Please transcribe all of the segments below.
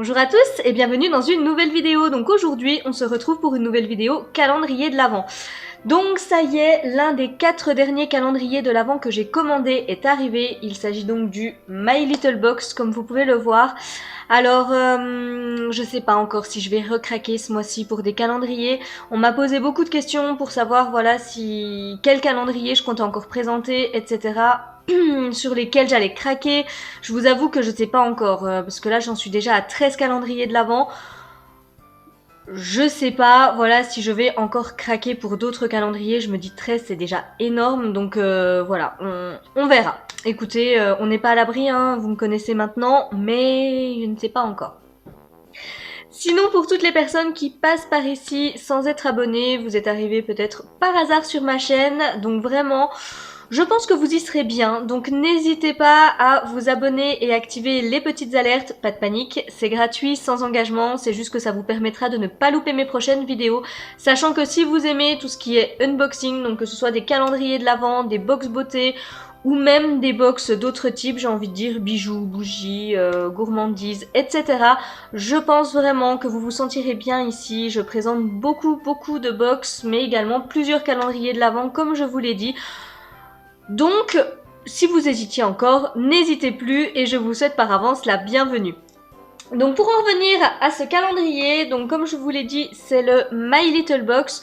Bonjour à tous et bienvenue dans une nouvelle vidéo. Donc aujourd'hui on se retrouve pour une nouvelle vidéo calendrier de l'Avent. Donc ça y est, l'un des 4 derniers calendriers de l'Avent que j'ai commandé est arrivé. Il s'agit donc du My Little Box comme vous pouvez le voir. Alors je sais pas encore si je vais recraquer ce mois-ci pour des calendriers. On m'a posé beaucoup de questions pour savoir voilà quel calendrier je comptais encore présenter, etc. sur lesquels j'allais craquer. Je vous avoue que je sais pas encore, parce que là j'en suis déjà à 13 calendriers de l'Avent. Je sais pas, voilà, si je vais encore craquer pour d'autres calendriers. Je me dis 13 c'est déjà énorme, donc voilà, on verra. Écoutez, on n'est pas à l'abri, hein, vous me connaissez maintenant, mais je ne sais pas encore. Sinon, pour toutes les personnes qui passent par ici sans être abonnées, vous êtes arrivés peut-être par hasard sur ma chaîne, donc vraiment, je pense que vous y serez bien, donc n'hésitez pas à vous abonner et activer les petites alertes, pas de panique, c'est gratuit, sans engagement, c'est juste que ça vous permettra de ne pas louper mes prochaines vidéos, sachant que si vous aimez tout ce qui est unboxing, donc que ce soit des calendriers de l'Avent, des box beauté, ou même des box d'autres types, j'ai envie de dire bijoux, bougies, gourmandises, etc. Je pense vraiment que vous vous sentirez bien ici, je présente beaucoup de box, mais également plusieurs calendriers de l'Avent comme je vous l'ai dit. Donc, si vous hésitiez encore, n'hésitez plus et je vous souhaite par avance la bienvenue. Donc pour en revenir à ce calendrier, donc comme je vous l'ai dit, c'est le My Little Box.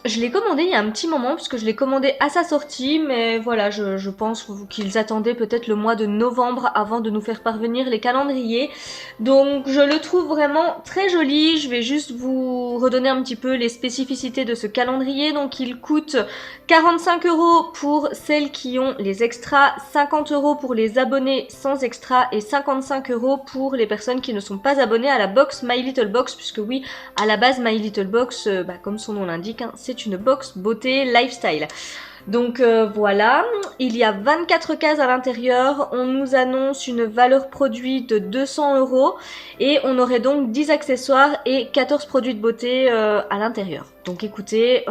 Je l'ai commandé il y a un petit moment puisque je l'ai commandé à sa sortie, mais voilà, je pense qu'ils attendaient peut-être le mois de novembre avant de nous faire parvenir les calendriers. Donc je le trouve vraiment très joli. Je vais juste vous redonner un petit peu les spécificités de ce calendrier. Donc il coûte 45 € pour celles qui ont les extras, 50 € pour les abonnés sans extra et 55 € pour les personnes qui ne sont pas abonnées à la box My Little Box, puisque oui, à la base My Little Box, comme son nom l'indique, hein, c'est une box beauté lifestyle. Donc voilà, il y a 24 cases à l'intérieur, on nous annonce une valeur produit de 200 € et on aurait donc 10 accessoires et 14 produits de beauté à l'intérieur. Donc écoutez,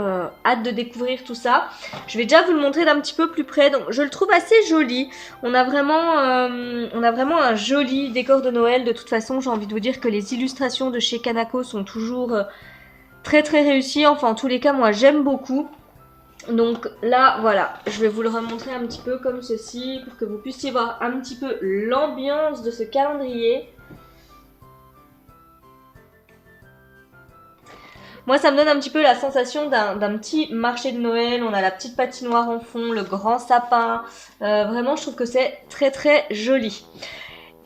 hâte de découvrir tout ça. Je vais déjà vous le montrer d'un petit peu plus près. Donc je le trouve assez joli. On a vraiment un joli décor de Noël. De toute façon, j'ai envie de vous dire que les illustrations de chez Kanako sont toujours très réussies. Enfin, en tous les cas, moi j'aime beaucoup. Donc là, voilà, je vais vous le remontrer un petit peu comme ceci pour que vous puissiez voir un petit peu l'ambiance de ce calendrier. Moi, ça me donne un petit peu la sensation d'un petit marché de Noël. On a la petite patinoire en fond, le grand sapin. Vraiment, je trouve que c'est très joli.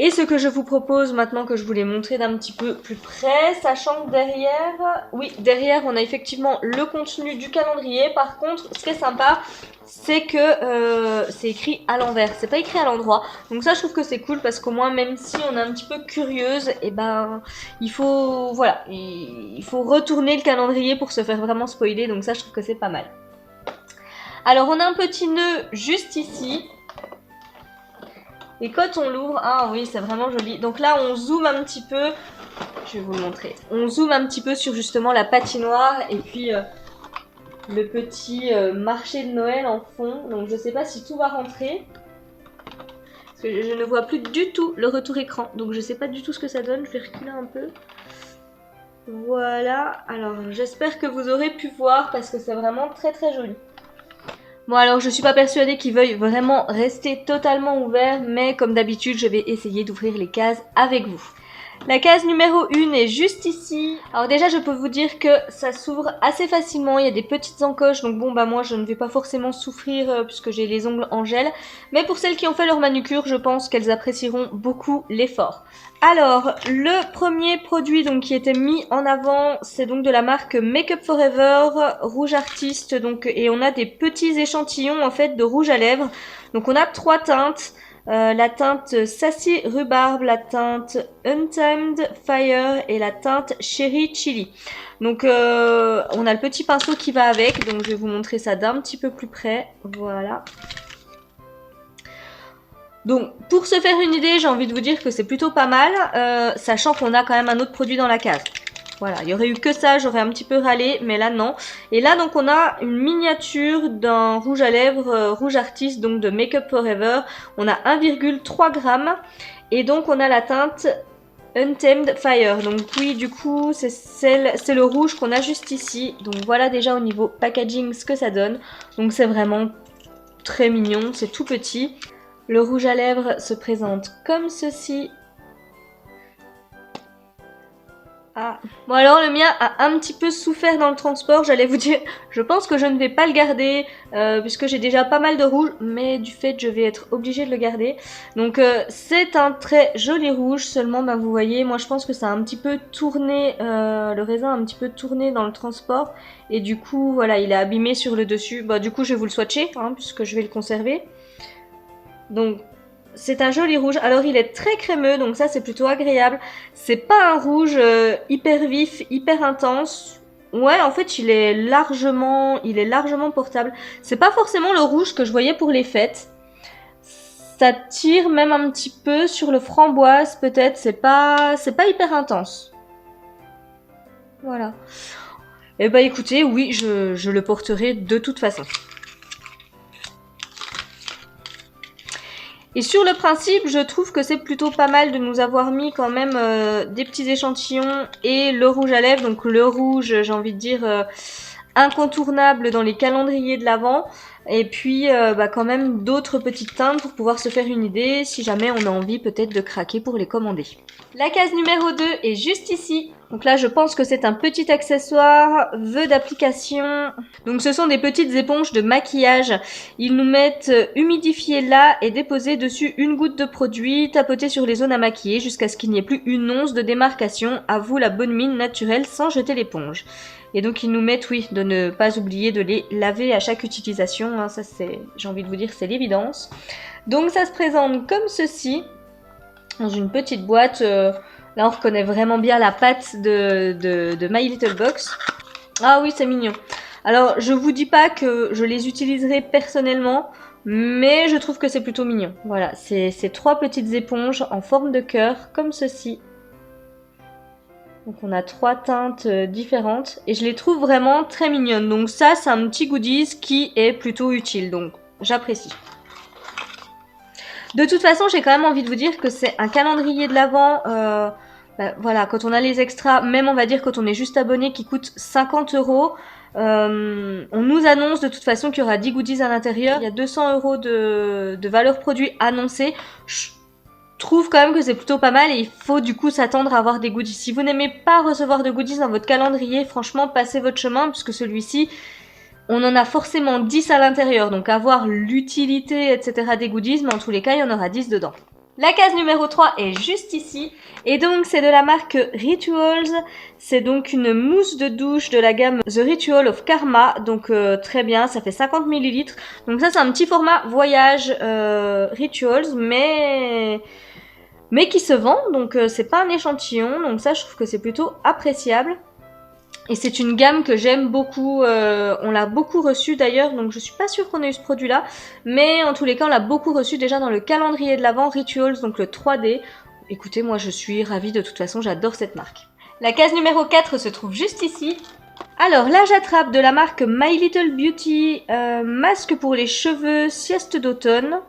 Et ce que je vous propose maintenant que je vous l'ai montré d'un petit peu plus près, sachant que derrière on a effectivement le contenu du calendrier. Par contre, ce qui est sympa, c'est que c'est écrit à l'envers, c'est pas écrit à l'endroit. Donc ça, je trouve que c'est cool parce qu'au moins, même si on est un petit peu curieuse, et ben il faut retourner le calendrier pour se faire vraiment spoiler. Donc ça, je trouve que c'est pas mal. Alors on a un petit nœud juste ici. Et quand on l'ouvre, ah oui, c'est vraiment joli. Donc là, on zoome un petit peu. Je vais vous le montrer. On zoome un petit peu sur justement la patinoire et puis le petit marché de Noël en fond. Donc je sais pas si tout va rentrer. Parce que je ne vois plus du tout le retour écran. Donc je sais pas du tout ce que ça donne. Je vais reculer un peu. Voilà. Alors j'espère que vous aurez pu voir parce que c'est vraiment très joli. Bon alors je suis pas persuadée qu'il veuille vraiment rester totalement ouvert, mais comme d'habitude je vais essayer d'ouvrir les cases avec vous. La case numéro 1 est juste ici. Alors déjà je peux vous dire que ça s'ouvre assez facilement, il y a des petites encoches, donc bon bah moi je ne vais pas forcément souffrir puisque j'ai les ongles en gel. Mais pour celles qui ont fait leur manucure, je pense qu'elles apprécieront beaucoup l'effort. Alors le premier produit donc qui était mis en avant, c'est donc de la marque Make Up For Ever, rouge artiste, donc, et on a des petits échantillons en fait de rouge à lèvres. Donc on a 3 teintes. La teinte Sassy Rhubarbe, la teinte Untamed Fire et la teinte Cherry Chili. Donc on a le petit pinceau qui va avec, donc je vais vous montrer ça d'un petit peu plus près. Voilà. Donc pour se faire une idée, j'ai envie de vous dire que c'est plutôt pas mal, sachant qu'on a quand même un autre produit dans la case. Voilà, il y aurait eu que ça, j'aurais un petit peu râlé, mais là non. Et là donc on a une miniature d'un rouge à lèvres rouge artiste, donc de Make Up For Ever. On a 1,3 g Et donc on a la teinte Untamed Fire. Donc oui, du coup, c'est le rouge qu'on a juste ici. Donc voilà déjà au niveau packaging ce que ça donne. Donc c'est vraiment très mignon, c'est tout petit. Le rouge à lèvres se présente comme ceci. Ah. Bon alors le mien a un petit peu souffert dans le transport, j'allais vous dire, je pense que je ne vais pas le garder puisque j'ai déjà pas mal de rouge, mais du fait je vais être obligée de le garder. Donc c'est un très joli rouge, seulement bah, vous voyez, moi je pense que ça a un petit peu tourné, le raisin a un petit peu tourné dans le transport et du coup voilà il est abîmé sur le dessus. Bah, du coup je vais vous le swatcher hein, puisque je vais le conserver. Donc c'est un joli rouge, alors il est très crémeux donc ça c'est plutôt agréable. C'est pas un rouge hyper vif, hyper intense. Ouais en fait il est largement portable. C'est pas forcément le rouge que je voyais pour les fêtes. Ça tire même un petit peu sur le framboise peut-être, c'est pas hyper intense. Voilà. Et bah écoutez oui je le porterai de toute façon. Et sur le principe, je trouve que c'est plutôt pas mal de nous avoir mis quand même des petits échantillons et le rouge à lèvres. Donc le rouge, j'ai envie de dire, incontournable dans les calendriers de l'Avent. Et puis bah, quand même d'autres petites teintes pour pouvoir se faire une idée si jamais on a envie peut-être de craquer pour les commander. La case numéro 2 est juste ici. Donc là, je pense que c'est un petit accessoire, vœux d'application. Donc ce sont des petites éponges de maquillage. Ils nous mettent humidifier là et déposer dessus une goutte de produit, tapoter sur les zones à maquiller jusqu'à ce qu'il n'y ait plus une once de démarcation. À vous la bonne mine naturelle sans jeter l'éponge. Et donc ils nous mettent, oui, de ne pas oublier de les laver à chaque utilisation. Hein, ça c'est, j'ai envie de vous dire, c'est l'évidence. Donc ça se présente comme ceci, dans une petite boîte. Là on reconnaît vraiment bien la patte de My Little Box. Ah oui c'est mignon. Alors je vous dis pas que je les utiliserai personnellement, mais je trouve que c'est plutôt mignon. Voilà, c'est ces trois petites éponges en forme de cœur, comme ceci. Donc on a trois teintes différentes et je les trouve vraiment très mignonnes. Donc ça c'est un petit goodies qui est plutôt utile, donc j'apprécie. De toute façon j'ai quand même envie de vous dire que c'est un calendrier de l'Avent, bah, voilà, quand on a les extras, même on va dire quand on est juste abonné qui coûte 50 €. On nous annonce de toute façon qu'il y aura 10 goodies à l'intérieur. Il y a 200 € de valeur produit annoncée. Je trouve quand même que c'est plutôt pas mal et il faut du coup s'attendre à avoir des goodies. Si vous n'aimez pas recevoir de goodies dans votre calendrier, franchement passez votre chemin puisque celui-ci, on en a forcément 10 à l'intérieur. Donc avoir l'utilité etc. des goodies, mais en tous les cas il y en aura 10 dedans. La case numéro 3 est juste ici, et donc c'est de la marque Rituals, c'est donc une mousse de douche de la gamme The Ritual of Karma, donc très bien, ça fait 50 ml, donc ça c'est un petit format voyage Rituals, mais qui se vend, donc c'est pas un échantillon, donc ça je trouve que c'est plutôt appréciable. Et c'est une gamme que j'aime beaucoup, on l'a beaucoup reçu d'ailleurs, donc je suis pas sûre qu'on ait eu ce produit là, mais en tous les cas on l'a beaucoup reçu déjà dans le calendrier de l'Avent Rituals, donc le 3D. Écoutez, moi je suis ravie de toute façon, j'adore cette marque. La case numéro 4 se trouve juste ici. Alors là j'attrape de la marque My Little Beauty, masque pour les cheveux, sieste d'automne.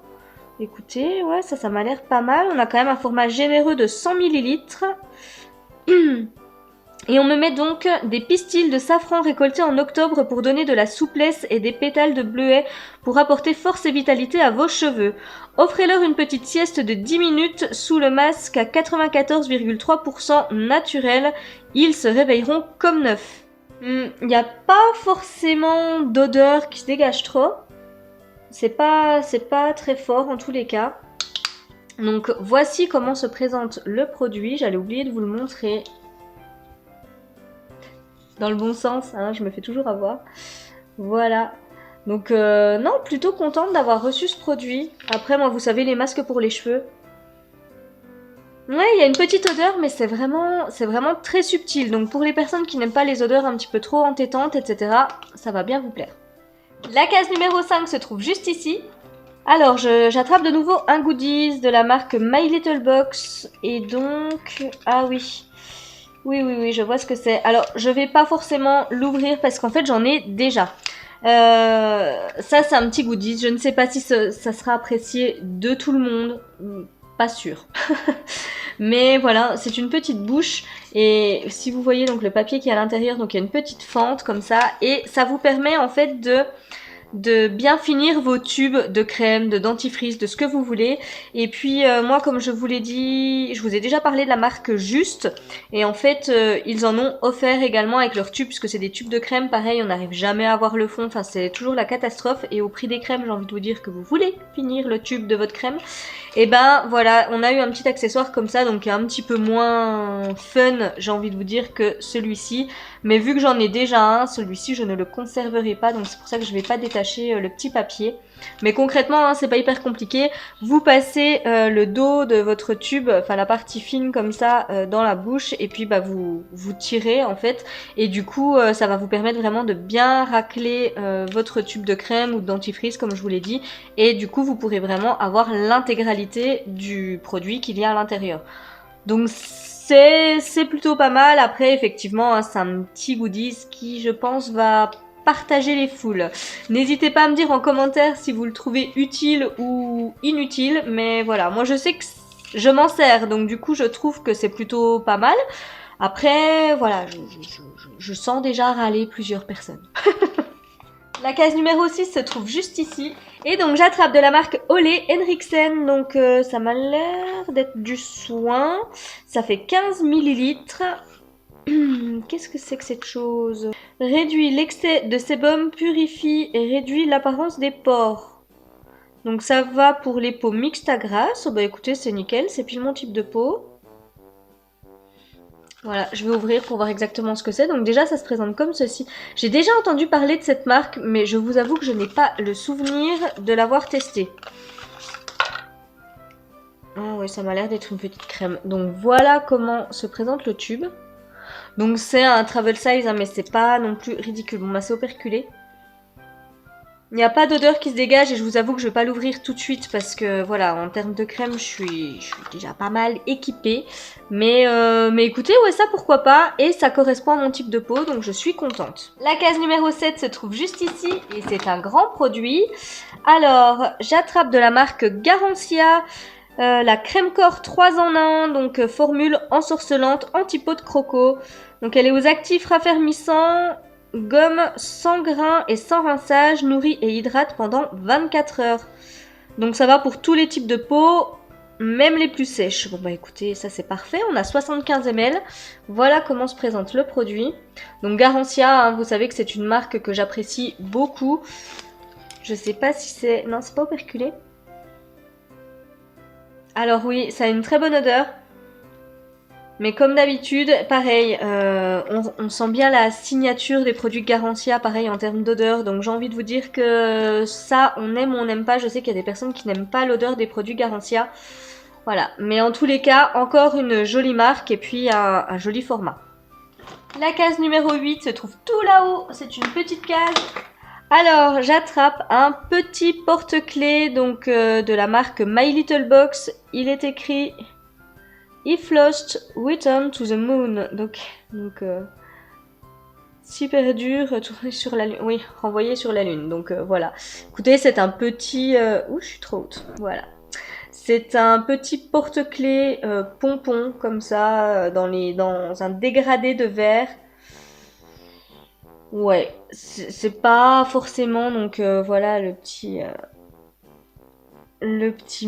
Écoutez, ouais ça m'a l'air pas mal, on a quand même un format généreux de 100 ml. Et on me met donc des pistils de safran récoltés en octobre pour donner de la souplesse et des pétales de bleuet pour apporter force et vitalité à vos cheveux. Offrez-leur une petite sieste de 10 minutes sous le masque à 94,3% naturel. Ils se réveilleront comme neufs. Il n'y a pas forcément d'odeur qui se dégage trop. C'est pas très fort en tous les cas. Donc voici comment se présente le produit. J'allais oublier de vous le montrer. Dans le bon sens, hein, je me fais toujours avoir. Voilà. Donc non, plutôt contente d'avoir reçu ce produit. Après, moi, vous savez, les masques pour les cheveux. Ouais, il y a une petite odeur, mais c'est vraiment très subtil. Donc pour les personnes qui n'aiment pas les odeurs un petit peu trop entêtantes, etc., ça va bien vous plaire. La case numéro 5 se trouve juste ici. Alors, j'attrape de nouveau un goodies de la marque My Little Box. Et donc... Ah oui... Oui, je vois ce que c'est. Alors, je vais pas forcément l'ouvrir parce qu'en fait, j'en ai déjà. Ça, c'est un petit goodies. Je ne sais pas si ça sera apprécié de tout le monde. pas sûre. Mais voilà, c'est une petite bouche et si vous voyez donc le papier qui est à l'intérieur, donc il y a une petite fente comme ça et ça vous permet en fait de bien finir vos tubes de crème, de dentifrice, de ce que vous voulez. Et puis moi comme je vous l'ai dit, je vous ai déjà parlé de la marque Juste et en fait ils en ont offert également avec leurs tubes puisque c'est des tubes de crème, pareil on n'arrive jamais à avoir le fond, enfin c'est toujours la catastrophe et au prix des crèmes j'ai envie de vous dire que vous voulez finir le tube de votre crème. Et ben voilà, on a eu un petit accessoire comme ça donc un petit peu moins fun j'ai envie de vous dire que celui-ci. Mais vu que j'en ai déjà un, celui-ci je ne le conserverai pas donc c'est pour ça que je vais pas détacher le petit papier. Mais concrètement hein, c'est pas hyper compliqué, vous passez le dos de votre tube, enfin la partie fine comme ça dans la bouche et puis bah vous tirez en fait et du coup ça va vous permettre vraiment de bien racler votre tube de crème ou de dentifrice comme je vous l'ai dit et du coup vous pourrez vraiment avoir l'intégralité du produit qu'il y a à l'intérieur. Donc c'est plutôt pas mal. Après effectivement hein, c'est un petit goodies qui je pense va partager les foules. N'hésitez pas à me dire en commentaire si vous le trouvez utile ou inutile, mais voilà, moi je sais que je m'en sers, donc du coup je trouve que c'est plutôt pas mal. Après, voilà, je sens déjà râler plusieurs personnes. La case numéro 6 se trouve juste ici. Et donc j'attrape de la marque Ole Henriksen. Donc ça m'a l'air d'être du soin. Ça fait 15 millilitres. Qu'est-ce que c'est que cette chose? Réduit l'excès de sébum, purifie et réduit l'apparence des pores. Donc ça va pour les peaux mixtes à grasses. Oh, bah écoutez, c'est nickel, c'est pile mon type de peau. Voilà, je vais ouvrir pour voir exactement ce que c'est. Donc déjà, ça se présente comme ceci. J'ai déjà entendu parler de cette marque, mais je vous avoue que je n'ai pas le souvenir de l'avoir testé. Ah oui, ça m'a l'air d'être une petite crème. Donc voilà comment se présente le tube. Donc c'est un travel size, hein, mais c'est pas non plus ridicule. Bon, bah c'est operculé. Il n'y a pas d'odeur qui se dégage et je vous avoue que je vais pas l'ouvrir tout de suite parce que voilà, en termes de crème, je suis déjà pas mal équipée. Mais écoutez, ouais, ça pourquoi pas. Et ça correspond à mon type de peau, donc je suis contente. La case numéro 7 se trouve juste ici et c'est un grand produit. Alors, j'attrape de la marque Garancia. La crème corps 3 en 1, donc formule ensorcelante, anti-peau de croco. Donc elle est aux actifs raffermissants, gomme sans grains et sans rinçage, nourrit et hydrate pendant 24 heures. Donc ça va pour tous les types de peau, même les plus sèches. Bon bah écoutez, ça c'est parfait, on a 75 ml. Voilà comment se présente le produit. Donc Garancia, hein, vous savez que c'est une marque que j'apprécie beaucoup. Je sais pas si c'est... Non, c'est pas operculé. Alors oui, ça a une très bonne odeur. Mais comme d'habitude, pareil, on sent bien la signature des produits Garancia, pareil en termes d'odeur. Donc j'ai envie de vous dire que ça, on aime ou on n'aime pas. Je sais qu'il y a des personnes qui n'aiment pas l'odeur des produits Garancia. Voilà, mais en tous les cas, encore une jolie marque et puis un joli format. La case numéro 8 se trouve tout là-haut. C'est une petite case. Alors, j'attrape un petit porte-clés donc de la marque My Little Box. Il est écrit If Lost, Return to the Moon. Donc super dur, retourner sur la lune. Oui, renvoyer sur la lune. Donc voilà. Écoutez, c'est un petit... Ouh, je suis trop haute. Voilà. C'est un petit porte-clés pompon comme ça dans un dégradé de verre. Ouais, c'est pas forcément donc voilà le petit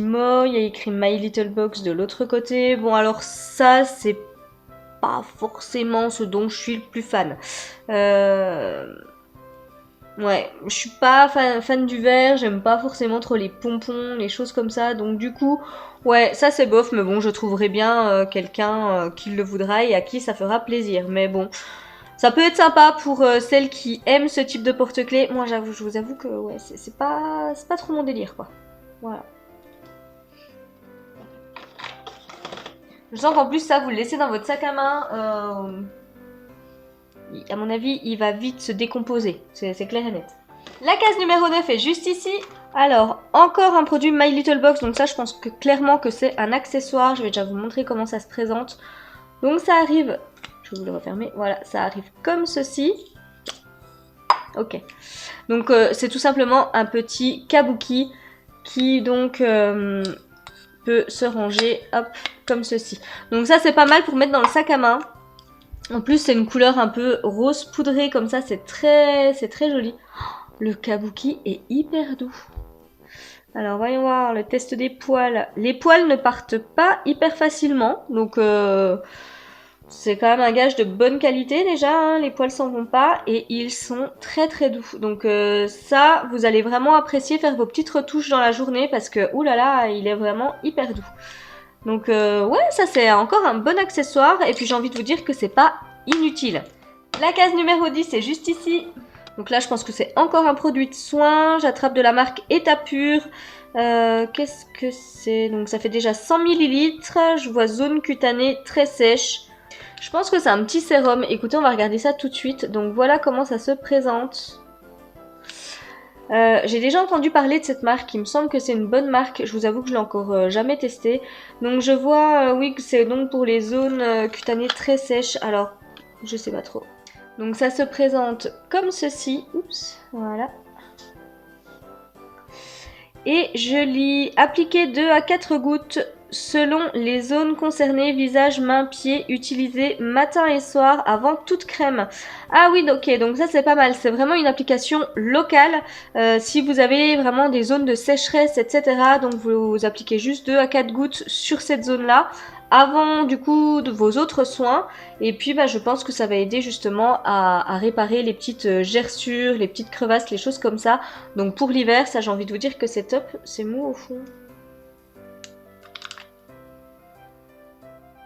mot, il y a écrit My Little Box de l'autre côté. Bon alors ça c'est pas forcément ce dont je suis le plus fan. Ouais, je suis pas fan du verre, j'aime pas forcément trop les pompons, les choses comme ça. Donc du coup, ouais, ça c'est bof, mais bon, je trouverai bien quelqu'un qui le voudra et à qui ça fera plaisir. Mais bon, ça peut être sympa pour celles qui aiment ce type de porte-clés. Moi, je vous avoue que ouais, c'est pas trop mon délire, quoi. Voilà. Je sens qu'en plus, ça, vous le laissez dans votre sac à main. À mon avis, il va vite se décomposer. C'est clair et net. La case numéro 9 est juste ici. Alors, encore un produit My Little Box. Donc ça, je pense que clairement que c'est un accessoire. Je vais déjà vous montrer comment ça se présente. Donc ça arrive... Je vais vous le refermer. Voilà, ça arrive comme ceci. Ok. Donc c'est tout simplement un petit kabuki qui donc peut se ranger, hop, comme ceci. Donc ça c'est pas mal pour mettre dans le sac à main. En plus c'est une couleur un peu rose poudré comme ça, c'est très joli. Oh, le kabuki est hyper doux. Alors voyons voir le test des poils. Les poils ne partent pas hyper facilement, donc c'est quand même un gage de bonne qualité déjà, hein. Les poils s'en vont pas et ils sont très doux. Donc ça, vous allez vraiment apprécier faire vos petites retouches dans la journée parce que oulala, il est vraiment hyper doux. Donc ouais, ça c'est encore un bon accessoire et puis j'ai envie de vous dire que c'est pas inutile. La case numéro 10 est juste ici. Donc là je pense que c'est encore un produit de soin. J'attrape de la marque Etapure. Qu'est-ce que c'est? Donc ça fait déjà 100 ml. Je vois zone cutanée très sèche. Je pense que c'est un petit sérum. Écoutez, on va regarder ça tout de suite. Donc voilà comment ça se présente. J'ai déjà entendu parler de cette marque, il me semble que c'est une bonne marque, je vous avoue que je l'ai encore jamais testé. Donc je vois, oui, que c'est donc pour les zones cutanées très sèches, alors je sais pas trop. Donc ça se présente comme ceci, oups, voilà. Et je lis appliquer 2 à 4 gouttes selon les zones concernées, visage, mains, pieds, utilisé matin et soir avant toute crème. Ah oui, ok, donc ça c'est pas mal, c'est vraiment une application locale. Si vous avez vraiment des zones de sécheresse, etc., donc vous appliquez juste 2 à 4 gouttes sur cette zone-là, avant du coup de vos autres soins. Et puis bah, je pense que ça va aider justement à réparer les petites gerçures, les petites crevasses, les choses comme ça. Donc pour l'hiver, ça j'ai envie de vous dire que c'est top. C'est mou au fond.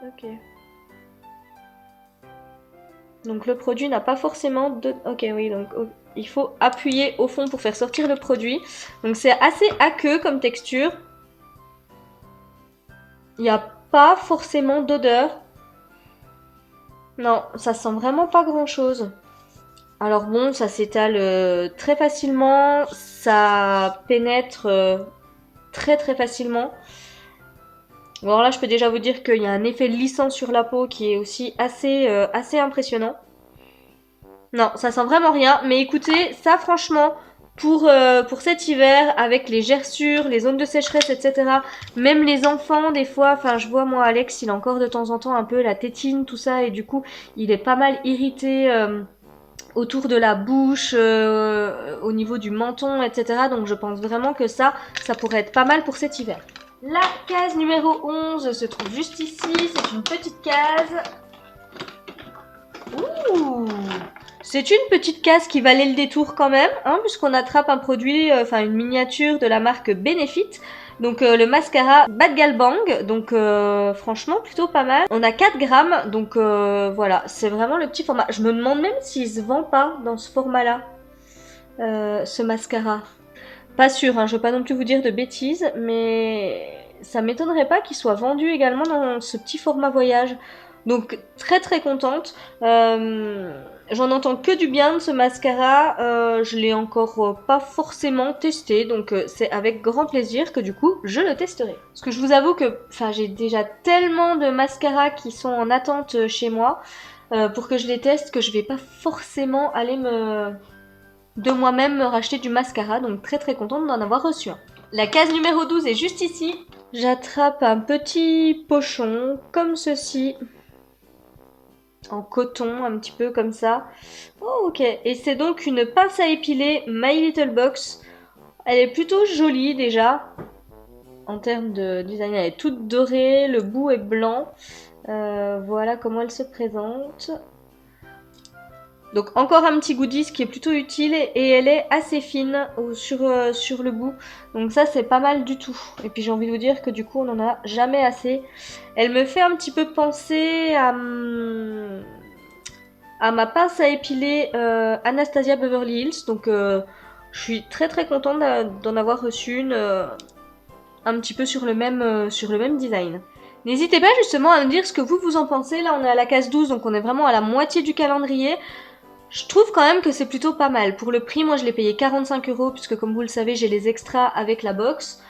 Ok. Donc le produit n'a pas forcément de... Ok, oui, donc il faut appuyer au fond pour faire sortir le produit. Donc c'est assez aqueux comme texture. Il n'y a pas forcément d'odeur. Non, ça sent vraiment pas grand chose. Alors bon, ça s'étale très facilement. Ça pénètre très facilement. Bon, alors là, je peux déjà vous dire qu'il y a un effet lissant sur la peau qui est aussi assez impressionnant. Non, ça sent vraiment rien. Mais écoutez, ça franchement, pour cet hiver, avec les gerçures, les zones de sécheresse, etc. Même les enfants, des fois, enfin je vois moi Alex, il a encore de temps en temps un peu la tétine, tout ça. Et du coup, il est pas mal irrité autour de la bouche, au niveau du menton, etc. Donc je pense vraiment que ça pourrait être pas mal pour cet hiver. La case numéro 11 se trouve juste ici, c'est une petite case. Ouh! C'est une petite case qui valait le détour quand même, hein, puisqu'on attrape un produit, enfin une miniature de la marque Benefit. Donc le mascara Bad Gal Bang, donc franchement plutôt pas mal. On a 4 grammes, donc voilà, c'est vraiment le petit format. Je me demande même s'il se vend pas dans ce format-là, ce mascara. Pas sûr, hein, je veux pas non plus vous dire de bêtises, mais ça m'étonnerait pas qu'il soit vendu également dans ce petit format voyage. Donc très contente. J'en entends que du bien de ce mascara. Je l'ai encore pas forcément testé, donc c'est avec grand plaisir que du coup je le testerai. Parce que je vous avoue que j'ai déjà tellement de mascaras qui sont en attente chez moi pour que je les teste que je vais pas forcément aller de moi-même me racheter du mascara, donc très contente d'en avoir reçu un. La case numéro 12 est juste ici. J'attrape un petit pochon comme ceci, en coton, un petit peu comme ça. Oh ok, et c'est donc une pince à épiler My Little Box. Elle est plutôt jolie déjà. En termes de design, elle est toute dorée, le bout est blanc. Voilà comment elle se présente. Donc encore un petit goodies qui est plutôt utile et elle est assez fine sur le bout. Donc ça c'est pas mal du tout. Et puis j'ai envie de vous dire que du coup on n'en a jamais assez. Elle me fait un petit peu penser à ma pince à épiler Anastasia Beverly Hills. Donc je suis très contente d'en avoir reçu une un petit peu sur le même design. N'hésitez pas justement à me dire ce que vous en pensez. Là on est à la case 12 donc on est vraiment à la moitié du calendrier. Je trouve quand même que c'est plutôt pas mal. Pour le prix, moi je l'ai payé 45 € puisque comme vous le savez, j'ai les extras avec la box.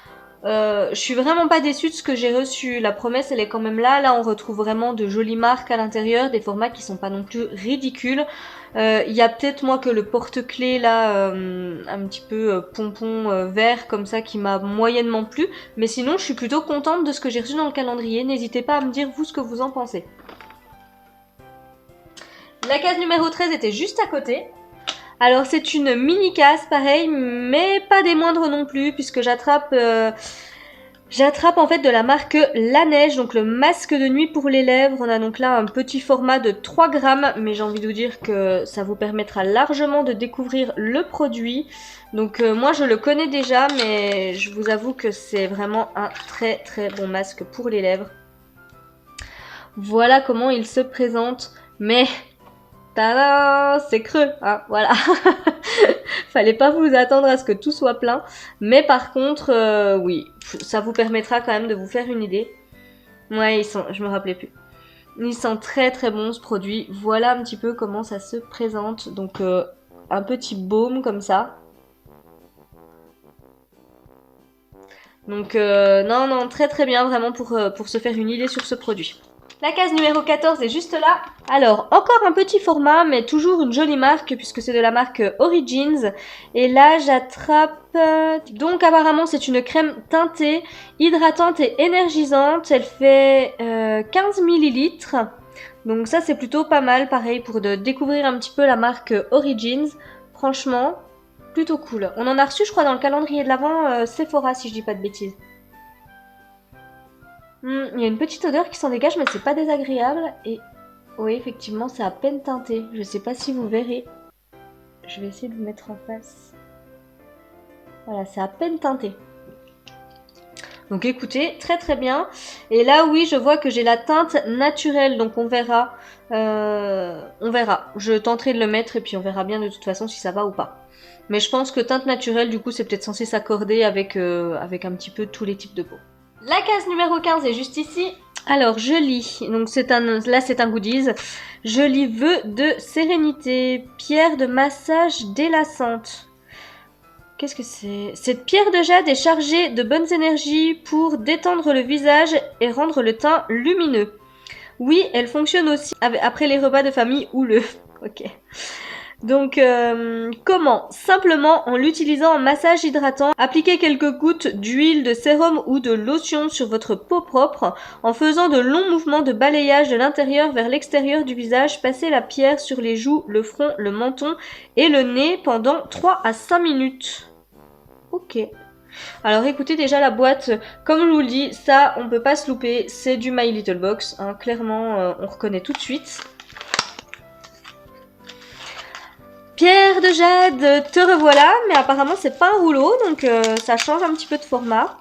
Je suis vraiment pas déçue de ce que j'ai reçu. La promesse, elle est quand même là. Là, on retrouve vraiment de jolies marques à l'intérieur, des formats qui sont pas non plus ridicules. Il y a peut-être moi que le porte-clés là, un petit peu pompon vert comme ça qui m'a moyennement plu. Mais sinon, je suis plutôt contente de ce que j'ai reçu dans le calendrier. N'hésitez pas à me dire vous ce que vous en pensez. La case numéro 13 était juste à côté. Alors c'est une mini case pareil, mais pas des moindres non plus, puisque j'attrape en fait de la marque La Neige, donc le masque de nuit pour les lèvres. On a donc là un petit format de 3 grammes, mais j'ai envie de vous dire que ça vous permettra largement de découvrir le produit. Donc moi je le connais déjà, mais je vous avoue que c'est vraiment un très très bon masque pour les lèvres. Voilà comment il se présente, mais... Tada, c'est creux, hein, voilà. Fallait pas vous attendre à ce que tout soit plein. Mais par contre, oui, ça vous permettra quand même de vous faire une idée. Ouais, je me rappelais plus. Il sent très très bon ce produit. Voilà un petit peu comment ça se présente. Donc un petit baume comme ça. Donc non, très très bien vraiment pour se faire une idée sur ce produit. La case numéro 14 est juste là. Alors, encore un petit format, mais toujours une jolie marque, puisque c'est de la marque Origins. Et là, j'attrape... Donc, apparemment, c'est une crème teintée, hydratante et énergisante. Elle fait 15 ml. Donc ça, c'est plutôt pas mal, pareil, pour découvrir un petit peu la marque Origins. Franchement, plutôt cool. On en a reçu, je crois, dans le calendrier de l'Avent Sephora, si je dis pas de bêtises. Il y a une petite odeur qui s'en dégage, mais c'est pas désagréable. Et oui, effectivement, c'est à peine teinté. Je sais pas si vous verrez. Je vais essayer de vous mettre en face. Voilà, c'est à peine teinté. Donc écoutez, très très bien. Et là, oui, je vois que j'ai la teinte naturelle. Donc on verra. On verra. Je tenterai de le mettre et puis on verra bien de toute façon si ça va ou pas. Mais je pense que teinte naturelle, du coup, c'est peut-être censé s'accorder avec un petit peu tous les types de peau. La case numéro 15 est juste ici. Alors, je lis. Donc, là, c'est un goodies. Je lis vœux de sérénité. Pierre de massage délassante. Qu'est-ce que c'est? Cette pierre de jade est chargée de bonnes énergies pour détendre le visage et rendre le teint lumineux. Oui, elle fonctionne aussi après les repas de famille houleux. Ok. Donc, comment? Simplement en l'utilisant en massage hydratant, appliquez quelques gouttes d'huile, de sérum ou de lotion sur votre peau propre. En faisant de longs mouvements de balayage de l'intérieur vers l'extérieur du visage, passez la pierre sur les joues, le front, le menton et le nez pendant 3 à 5 minutes. Ok. Alors écoutez, déjà la boîte, comme je vous le dis, ça on peut pas se louper, c'est du My Little Box, hein. Clairement on reconnaît tout de suite. Pierre de jade, te revoilà, mais apparemment c'est pas un rouleau, donc ça change un petit peu de format.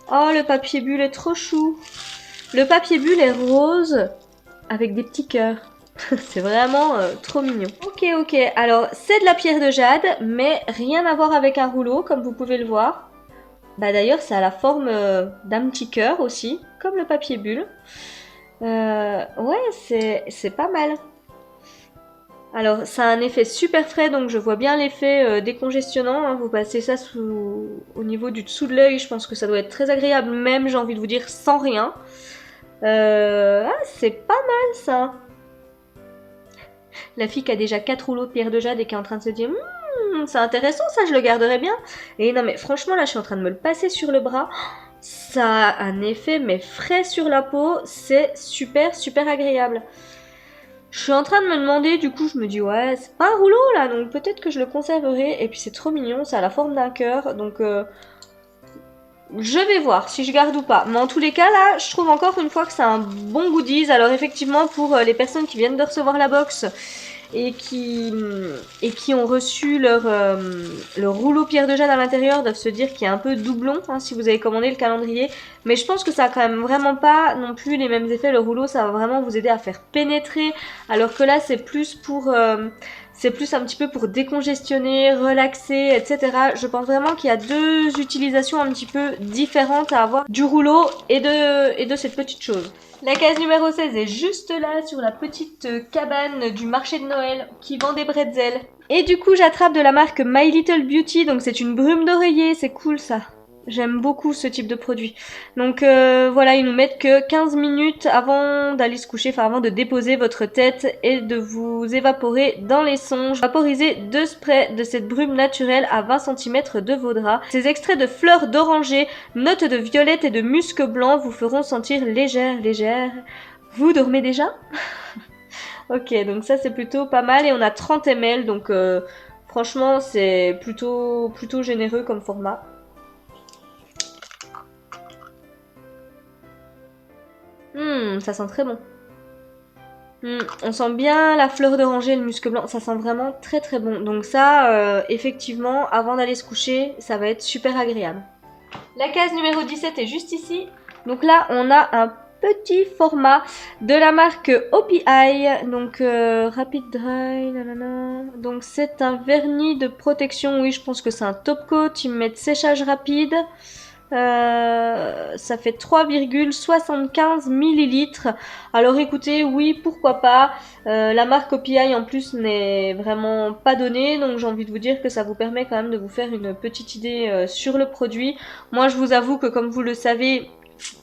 Oh, le papier bulle est trop chou. Le papier bulle est rose avec des petits cœurs. C'est vraiment trop mignon. Ok, alors c'est de la pierre de jade, mais rien à voir avec un rouleau, comme vous pouvez le voir. Bah d'ailleurs, ça a la forme d'un petit cœur aussi, comme le papier bulle. Ouais, c'est pas mal. Alors, ça a un effet super frais, donc je vois bien l'effet décongestionnant. Hein. Vous passez ça au niveau du dessous de l'œil, je pense que ça doit être très agréable, même, j'ai envie de vous dire, sans rien. C'est pas mal, ça. La fille qui a déjà 4 rouleaux de pierre de jade et qui est en train de se dire c'est intéressant, ça, je le garderai bien. Et non, mais franchement, là, je suis en train de me le passer sur le bras. Ça a un effet, mais frais sur la peau. C'est super, super agréable. Je suis en train de me demander, du coup je me dis ouais c'est pas un rouleau là, donc peut-être que je le conserverai. Et puis c'est trop mignon, ça a la forme d'un cœur, donc je vais voir si je garde ou pas. Mais en tous les cas là, je trouve encore une fois que c'est un bon goodies. Alors effectivement pour les personnes qui viennent de recevoir la box et qui ont reçu leur rouleau pierre de jade à l'intérieur doivent se dire qu'il y a un peu doublon hein, si vous avez commandé le calendrier. Mais je pense que ça a quand même vraiment pas non plus les mêmes effets. Le rouleau, ça va vraiment vous aider à faire pénétrer. Alors que là, c'est plus pour... c'est plus un petit peu pour décongestionner, relaxer, etc. Je pense vraiment qu'il y a deux utilisations un petit peu différentes à avoir du rouleau et de cette petite chose. La case numéro 16 est juste là sur la petite cabane du marché de Noël qui vend des bretzels. Et du coup j'attrape de la marque My Little Beauty, donc c'est une brume d'oreiller, c'est cool ça. J'aime beaucoup ce type de produit. Donc voilà, ils nous mettent que 15 minutes avant d'aller se coucher, enfin avant de déposer votre tête et de vous évaporer dans les songes. Vaporisez 2 sprays de cette brume naturelle à 20 cm de vos draps. Ces extraits de fleurs d'oranger, notes de violette et de musc blanc vous feront sentir légère. Vous dormez déjà? Ok, donc ça c'est plutôt pas mal et on a 30 ml, donc franchement c'est plutôt généreux comme format. Ça sent très bon. On sent bien la fleur d'oranger et le musc blanc, ça sent vraiment très bon. Donc ça, effectivement, avant d'aller se coucher, ça va être super agréable. La case numéro 17 est juste ici. Donc là, on a un petit format de la marque OPI, donc Rapid Dry, nanana. Donc c'est un vernis de protection, oui je pense que c'est un top coat, ils me mettent séchage rapide. Ça fait 3,75 millilitres. Alors écoutez, oui, pourquoi pas. La marque OPI en plus n'est vraiment pas donnée, donc j'ai envie de vous dire que ça vous permet quand même de vous faire une petite idée sur le produit. Moi, je vous avoue que comme vous le savez,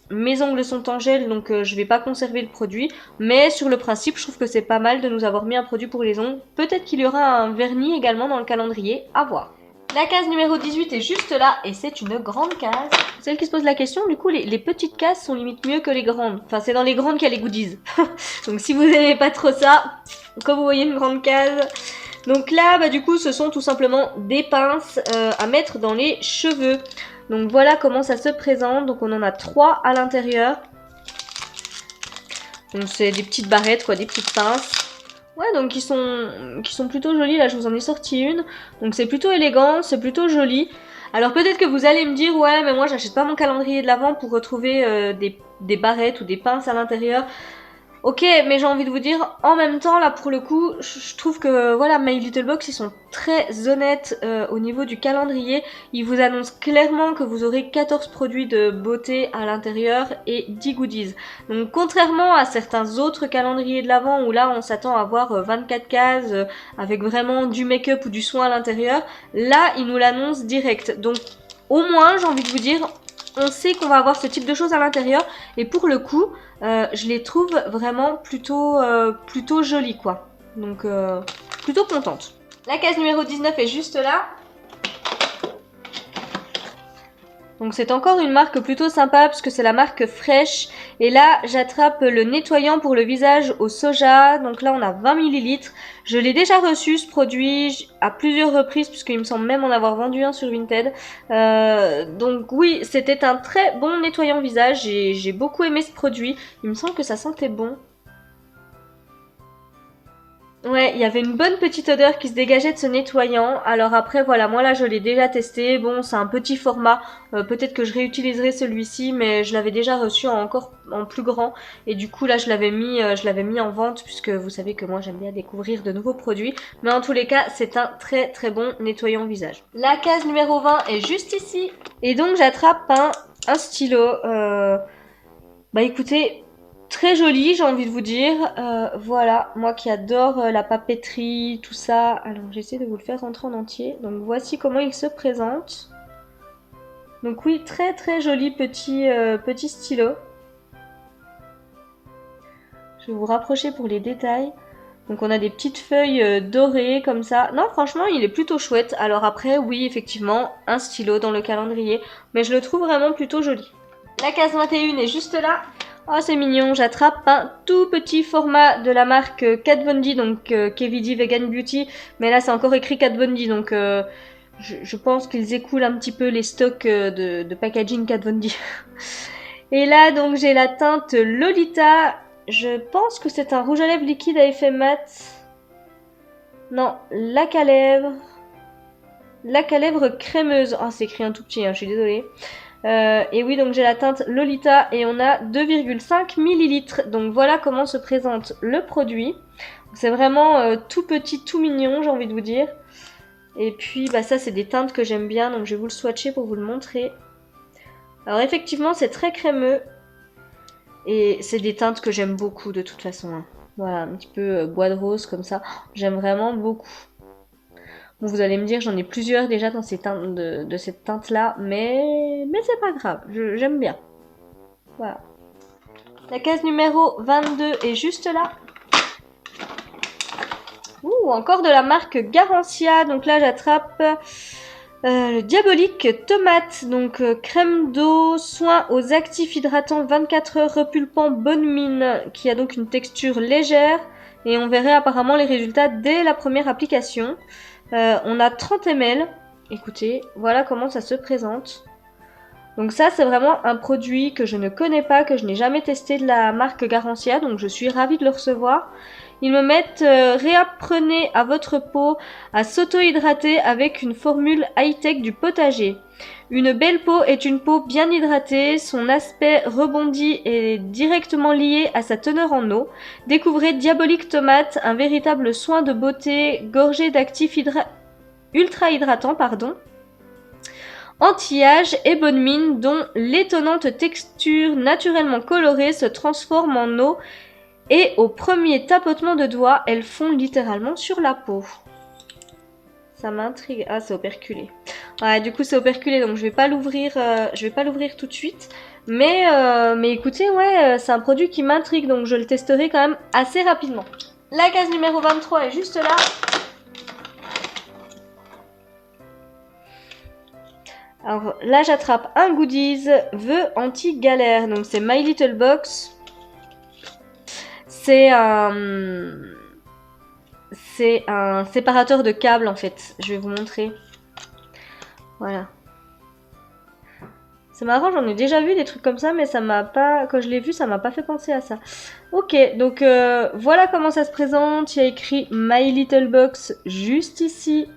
mes ongles sont en gel, donc je vais pas conserver le produit. Mais sur le principe, je trouve que c'est pas mal de nous avoir mis un produit pour les ongles. Peut-être qu'il y aura un vernis également dans le calendrier, à voir. La case numéro 18 est juste là et c'est une grande case. Celle qui se pose la question, du coup, les petites cases sont limite mieux que les grandes. Enfin, c'est dans les grandes qu'il y a les goodies. Donc si vous n'aimez pas trop ça, comme vous voyez une grande case. Donc là, bah du coup, ce sont tout simplement des pinces à mettre dans les cheveux. Donc voilà comment ça se présente. Donc on en a 3 à l'intérieur. Donc c'est des petites barrettes, quoi, des petites pinces. Ouais, donc qui sont plutôt jolies. Là, je vous en ai sorti une. Donc c'est plutôt élégant, c'est plutôt joli. Alors peut-être que vous allez me dire, ouais, mais moi j'achète pas mon calendrier de l'Avent pour retrouver des barrettes ou des pinces à l'intérieur. Ok, mais j'ai envie de vous dire, en même temps, là, pour le coup, je trouve que, voilà, My Little Box, ils sont très honnêtes au niveau du calendrier. Ils vous annoncent clairement que vous aurez 14 produits de beauté à l'intérieur et 10 goodies. Donc, contrairement à certains autres calendriers de l'Avent, où là, on s'attend à voir 24 cases avec vraiment du make-up ou du soin à l'intérieur, là, ils nous l'annoncent direct. Donc, au moins, j'ai envie de vous dire, on sait qu'on va avoir ce type de choses à l'intérieur. Et pour le coup, je les trouve vraiment plutôt jolies, quoi. Donc, plutôt contente. La case numéro 19 est juste là. Donc c'est encore une marque plutôt sympa parce que c'est la marque Fresh. Et là, j'attrape le nettoyant pour le visage au soja. Donc là, on a 20 millilitres. Je l'ai déjà reçu ce produit à plusieurs reprises puisqu'il me semble même en avoir vendu un sur Vinted. Donc oui, c'était un très bon nettoyant visage. J'ai beaucoup aimé ce produit. Il me semble que ça sentait bon. Ouais, il y avait une bonne petite odeur qui se dégageait de ce nettoyant. Alors après, voilà, moi là je l'ai déjà testé. Bon, c'est un petit format. Peut-être que je réutiliserai celui-ci, mais je l'avais déjà reçu encore en plus grand. Et du coup là, je l'avais mis en vente puisque vous savez que moi j'aime bien découvrir de nouveaux produits. Mais en tous les cas, c'est un très bon nettoyant visage. La case numéro 20 est juste ici. Et donc j'attrape un stylo. Bah écoutez, très joli, j'ai envie de vous dire. Voilà, moi qui adore la papeterie, tout ça. Alors j'essaie de vous le faire rentrer en entier. Donc voici comment il se présente. Donc oui, très joli petit stylo. Je vais vous rapprocher pour les détails. Donc on a des petites feuilles dorées comme ça. Non, franchement, il est plutôt chouette. Alors après, oui, effectivement, un stylo dans le calendrier. Mais je le trouve vraiment plutôt joli. La case 21 est juste là. Oh, c'est mignon, j'attrape un tout petit format de la marque Kat Von D, donc KVD Vegan Beauty. Mais là, c'est encore écrit Kat Von D, donc je pense qu'ils écoulent un petit peu les stocks de packaging Kat Von D. Et là, donc, j'ai la teinte Lolita. Je pense que c'est un rouge à lèvres liquide à effet mat. Non, lac à lèvres. Lac à lèvres crémeuse. Oh, c'est écrit un tout petit, hein, je suis désolée. Et oui, donc j'ai la teinte Lolita et on a 2,5 millilitres. Donc voilà comment se présente le produit. C'est vraiment tout petit, tout mignon, j'ai envie de vous dire. Et puis bah ça c'est des teintes que j'aime bien, donc je vais vous le swatcher pour vous le montrer. Alors effectivement c'est très crémeux. Et c'est des teintes que j'aime beaucoup de toute façon. Hein. Voilà, un petit peu bois de rose comme ça. J'aime vraiment beaucoup. Bon, vous allez me dire, j'en ai plusieurs déjà dans ces teintes de cette teinte-là, mais c'est pas grave, j'aime bien. Voilà. La case numéro 22 est juste là. Ouh, encore de la marque Garancia. Donc là, j'attrape le Diabolique Tomate. Donc crème d'eau, soin aux actifs hydratants 24 heures, repulpant, bonne mine, qui a donc une texture légère. Et on verrait apparemment les résultats dès la première application. On a 30 ml. Écoutez, voilà comment ça se présente. Donc ça, c'est vraiment un produit que je ne connais pas, que je n'ai jamais testé de la marque Garancia. Donc je suis ravie de le recevoir. Ils me mettent réapprenez à votre peau à s'auto-hydrater avec une formule high-tech du potager. Une belle peau est une peau bien hydratée, son aspect rebondi est directement lié à sa teneur en eau. Découvrez Diabolique Tomate, un véritable soin de beauté gorgé d'actifs ultra hydratants, anti-âge et bonne mine, dont l'étonnante texture naturellement colorée se transforme en eau. Et au premier tapotement de doigts, elles fond littéralement sur la peau. Ça m'intrigue. Ah, c'est operculé. Ouais, du coup, c'est operculé, donc je vais pas l'ouvrir tout de suite. Mais écoutez, ouais, c'est un produit qui m'intrigue, donc je le testerai quand même assez rapidement. La case numéro 23 est juste là. Alors là, j'attrape un goodies, vœux anti-galère. Donc c'est My Little Box. C'est un séparateur de câbles en fait. Je vais vous montrer. Voilà. C'est marrant, j'en ai déjà vu des trucs comme ça, mais ça m'a pas. Quand je l'ai vu, ça m'a pas fait penser à ça. Ok, donc voilà comment ça se présente. Il y a écrit My Little Box juste ici.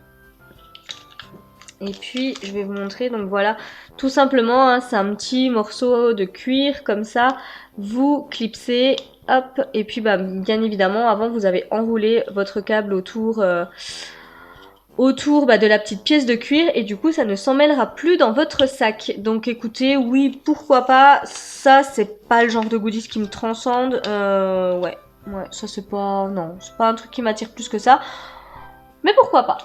Et puis je vais vous montrer, donc voilà, tout simplement, hein, c'est un petit morceau de cuir comme ça, vous clipsez, hop, et puis bah, bien évidemment, avant vous avez enroulé votre câble autour bah, de la petite pièce de cuir, et du coup ça ne s'emmêlera plus dans votre sac. Donc écoutez, oui, pourquoi pas, ça c'est pas le genre de goodies qui me transcende, ouais, ça c'est pas, non, c'est pas un truc qui m'attire plus que ça, mais pourquoi pas.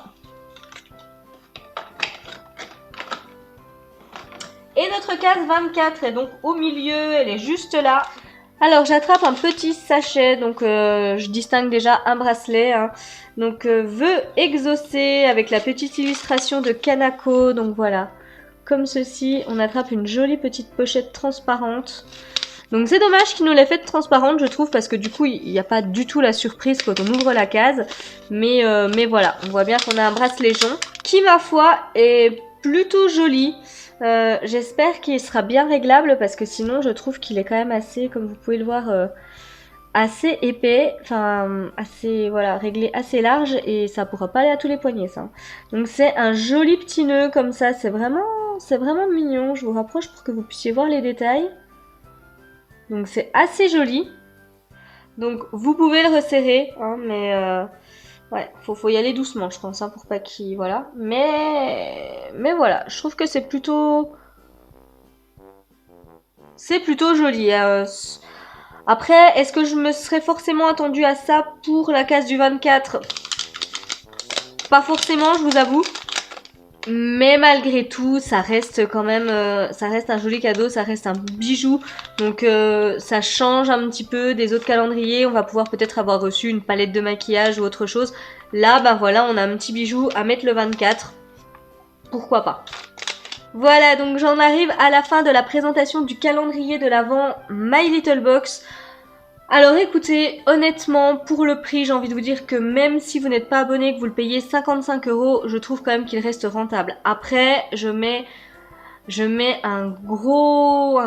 Et notre case 24 est donc au milieu, elle est juste là. Alors j'attrape un petit sachet, donc je distingue déjà un bracelet. Hein. Donc vœux exaucés avec la petite illustration de Kanako, donc voilà. Comme ceci, on attrape une jolie petite pochette transparente. Donc c'est dommage qu'il nous l'ait faite transparente, je trouve, parce que du coup il n'y a pas du tout la surprise quand on ouvre la case. Mais voilà, on voit bien qu'on a un bracelet jaune qui, ma foi, est plutôt joli. J'espère qu'il sera bien réglable parce que sinon je trouve qu'il est quand même assez, comme vous pouvez le voir, assez épais, enfin assez, voilà, réglé assez large et ça pourra pas aller à tous les poignets ça. Donc c'est un joli petit nœud comme ça, c'est vraiment mignon. Je vous rapproche pour que vous puissiez voir les détails. Donc c'est assez joli. Donc vous pouvez le resserrer, hein, mais ouais, faut y aller doucement, je pense, hein, pour pas qu'il... Voilà. Mais voilà, je trouve que c'est plutôt... C'est plutôt joli. Après, est-ce que je me serais forcément attendue à ça pour la case du 24? Pas forcément, je vous avoue. Mais malgré tout, ça reste quand même... ça reste un joli cadeau, ça reste un bijou. Donc ça change un petit peu des autres calendriers. On va pouvoir peut-être avoir reçu une palette de maquillage ou autre chose. Là, bah voilà, on a un petit bijou à mettre le 24. Pourquoi pas? Voilà, donc j'en arrive à la fin de la présentation du calendrier de l'Avent My Little Box. Alors écoutez, honnêtement, pour le prix, j'ai envie de vous dire que même si vous n'êtes pas abonné, que vous le payez 55 €, je trouve quand même qu'il reste rentable. Après, je mets un gros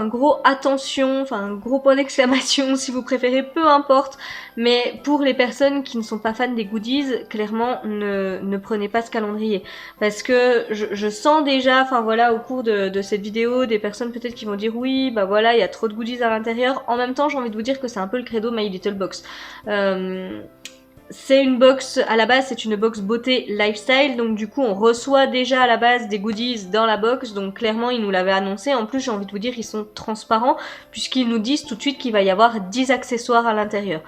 attention, enfin un gros point d'exclamation si vous préférez, peu importe. Mais pour les personnes qui ne sont pas fans des goodies, clairement ne prenez pas ce calendrier. Parce que je sens déjà, enfin voilà, au cours de cette vidéo, des personnes peut-être qui vont dire oui, bah voilà, il y a trop de goodies à l'intérieur. En même temps, j'ai envie de vous dire que c'est un peu le credo My Little Box. C'est une box, à la base c'est une box beauté lifestyle, donc du coup on reçoit déjà à la base des goodies dans la box, donc clairement ils nous l'avaient annoncé. En plus j'ai envie de vous dire ils sont transparents puisqu'ils nous disent tout de suite qu'il va y avoir 10 accessoires à l'intérieur.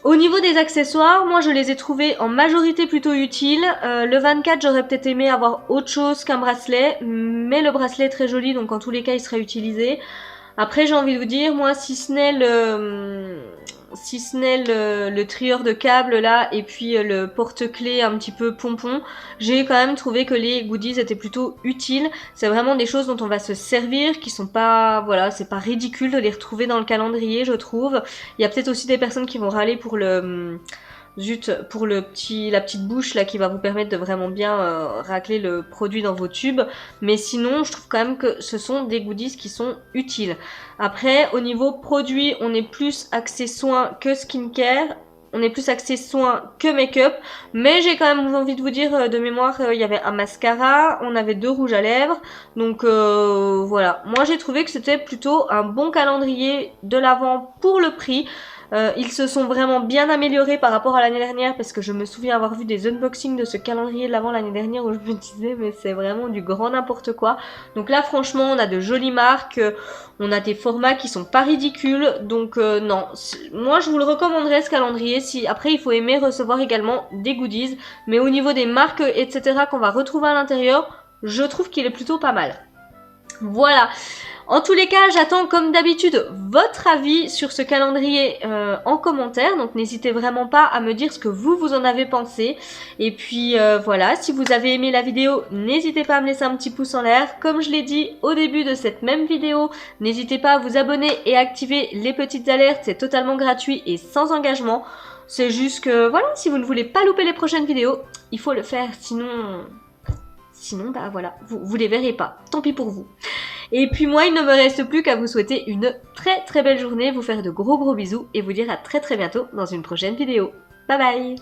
Au niveau des accessoires, moi je les ai trouvés en majorité plutôt utiles. Le 24, j'aurais peut-être aimé avoir autre chose qu'un bracelet, mais le bracelet est très joli, donc en tous les cas il serait utilisé. Après j'ai envie de vous dire, moi si ce n'est le trieur de câbles là et puis le porte-clés un petit peu pompon, j'ai quand même trouvé que les goodies étaient plutôt utiles. C'est vraiment des choses dont on va se servir, qui sont pas, voilà, c'est pas ridicule de les retrouver dans le calendrier, je trouve. Il y a peut-être aussi des personnes qui vont râler pour pour la petite bouche là qui va vous permettre de vraiment bien racler le produit dans vos tubes. Mais sinon, je trouve quand même que ce sont des goodies qui sont utiles. Après, au niveau produit, on est plus axé soin que skincare. On est plus axé soin que make-up. Mais j'ai quand même envie de vous dire, de mémoire, il y avait un mascara, on avait 2 rouges à lèvres. Donc voilà, moi j'ai trouvé que c'était plutôt un bon calendrier de l'Avent pour le prix. Ils se sont vraiment bien améliorés par rapport à l'année dernière parce que je me souviens avoir vu des unboxings de ce calendrier de l'Avent l'année dernière où je me disais mais c'est vraiment du grand n'importe quoi. Donc là franchement on a de jolies marques, on a des formats qui sont pas ridicules, donc non, moi je vous le recommanderais ce calendrier. Si après il faut aimer recevoir également des goodies, mais au niveau des marques etc qu'on va retrouver à l'intérieur, je trouve qu'il est plutôt pas mal. Voilà. En tous les cas, j'attends comme d'habitude votre avis sur ce calendrier en commentaire. Donc n'hésitez vraiment pas à me dire ce que vous en avez pensé. Et puis voilà, si vous avez aimé la vidéo, n'hésitez pas à me laisser un petit pouce en l'air. Comme je l'ai dit au début de cette même vidéo, n'hésitez pas à vous abonner et activer les petites alertes. C'est totalement gratuit et sans engagement. C'est juste que voilà, si vous ne voulez pas louper les prochaines vidéos, il faut le faire. Sinon bah voilà, vous les verrez pas. Tant pis pour vous. Et puis moi, il ne me reste plus qu'à vous souhaiter une très très belle journée, vous faire de gros bisous et vous dire à très très bientôt dans une prochaine vidéo. Bye bye!